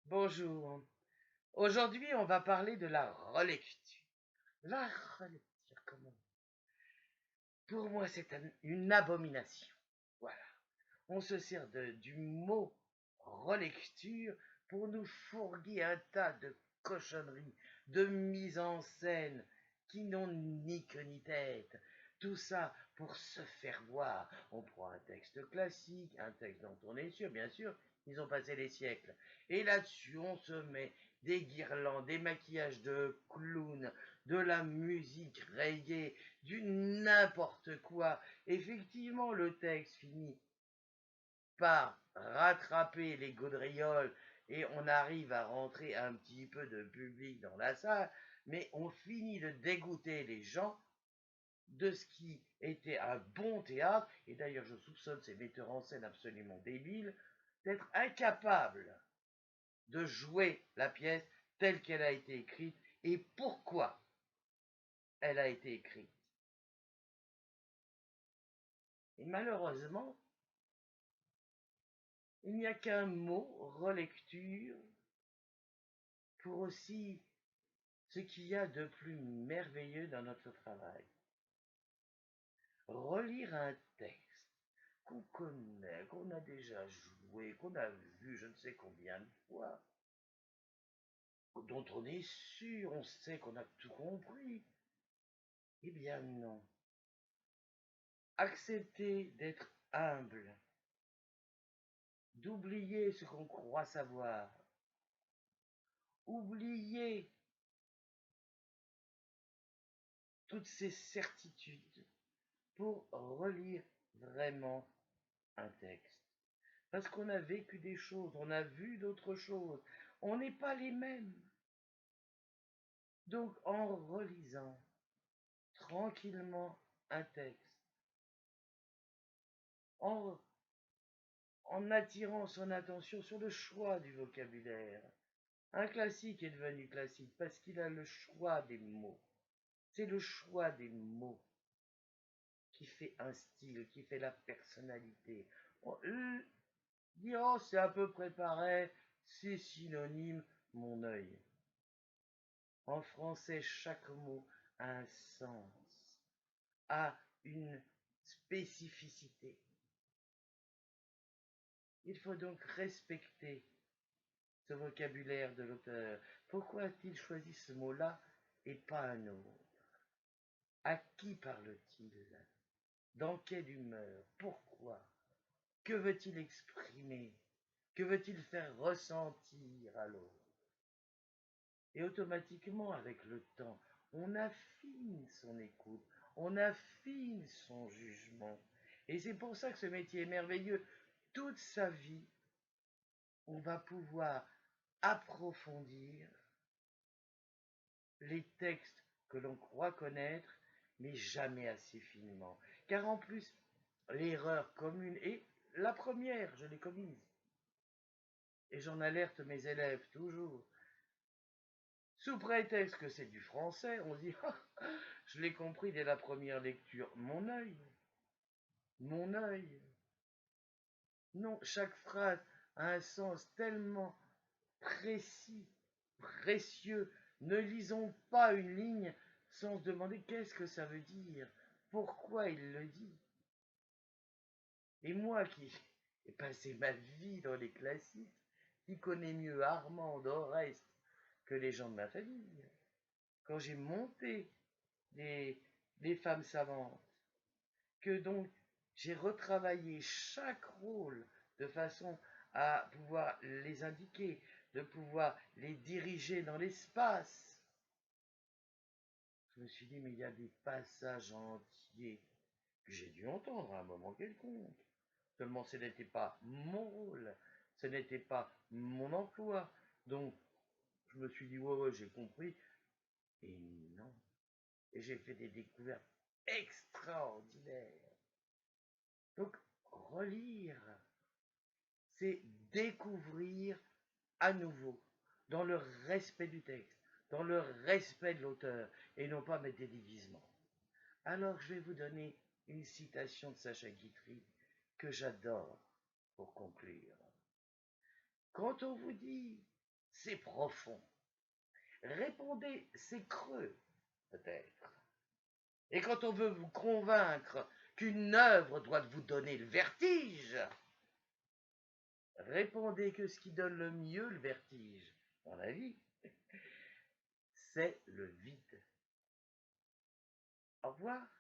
Bonjour. Aujourd'hui, on va parler de la relecture. La relecture, comment? Pour moi, c'est une abomination. Voilà. On se sert du mot relecture pour nous fourguer un tas de cochonneries, de mises en scène qui n'ont ni queue ni tête. Tout ça pour se faire voir. On prend un texte classique, un texte dont on est sûr, bien sûr, ils ont passé les siècles. Et là-dessus, on se met des guirlandes, des maquillages de clowns, de la musique rayée, du n'importe quoi. Effectivement, le texte finit par rattraper les gaudrioles et on arrive à rentrer un petit peu de public dans la salle, mais on finit de dégoûter les gens de ce qui était un bon théâtre, et d'ailleurs je soupçonne ces metteurs en scène absolument débiles d'être incapables de jouer la pièce telle qu'elle a été écrite et pourquoi elle a été écrite. Et malheureusement, il n'y a qu'un mot, relecture, pour aussi ce qu'il y a de plus merveilleux dans notre travail. Relire un texte qu'on connaît, qu'on a déjà joué, qu'on a vu je ne sais combien de fois, dont on est sûr, on sait qu'on a tout compris. Eh bien non. Accepter d'être humble, d'oublier ce qu'on croit savoir, oublier toutes ces certitudes pour relire vraiment un texte. Parce qu'on a vécu des choses, on a vu d'autres choses, on n'est pas les mêmes. Donc en relisant tranquillement un texte, en, en attirant son attention sur le choix du vocabulaire, un classique est devenu classique parce qu'il a le choix des mots. C'est le choix des mots qui fait un style, qui fait la personnalité. On dit, oh, c'est à peu près pareil, c'est synonyme, mon œil. En français, chaque mot a un sens, a une spécificité. Il faut donc respecter ce vocabulaire de l'auteur. Pourquoi a-t-il choisi ce mot-là et pas un autre? À qui parle-t-il? Dans quelle humeur? Pourquoi? Que veut-il exprimer? Que veut-il faire ressentir à l'autre? Et automatiquement, avec le temps, on affine son écoute, on affine son jugement. Et c'est pour ça que ce métier est merveilleux. Toute sa vie, on va pouvoir approfondir les textes que l'on croit connaître, mais jamais assez finement. Car en plus, l'erreur commune, et la première, je l'ai commise, et j'en alerte mes élèves toujours, sous prétexte que c'est du français, on dit ah, je l'ai compris dès la première lecture. Mon œil, mon œil. Non, chaque phrase a un sens tellement précis, précieux. Ne lisons pas une ligne sans se demander qu'est-ce que ça veut dire, pourquoi il le dit. Et moi qui ai passé ma vie dans les classiques, qui connais mieux Armand d'Oreste que les gens de ma famille, quand j'ai monté les femmes savantes, que donc j'ai retravaillé chaque rôle de façon à pouvoir les indiquer, de pouvoir les diriger dans l'espace. Je me suis dit, mais il y a des passages entiers que j'ai dû entendre à un moment quelconque. Seulement, ce n'était pas mon rôle, ce n'était pas mon emploi. Donc, je me suis dit, ouais, ouais, j'ai compris. Et non. Et j'ai fait des découvertes extraordinaires. Donc, relire, c'est découvrir à nouveau, dans le respect du texte, dans le respect de l'auteur, et non pas mettre des déguisements. Alors, je vais vous donner une citation de Sacha Guitry que j'adore pour conclure. Quand on vous dit c'est profond. Répondez, c'est creux, peut-être. Et quand on veut vous convaincre qu'une œuvre doit vous donner le vertige, répondez que ce qui donne le mieux le vertige dans la vie, c'est le vide. Au revoir.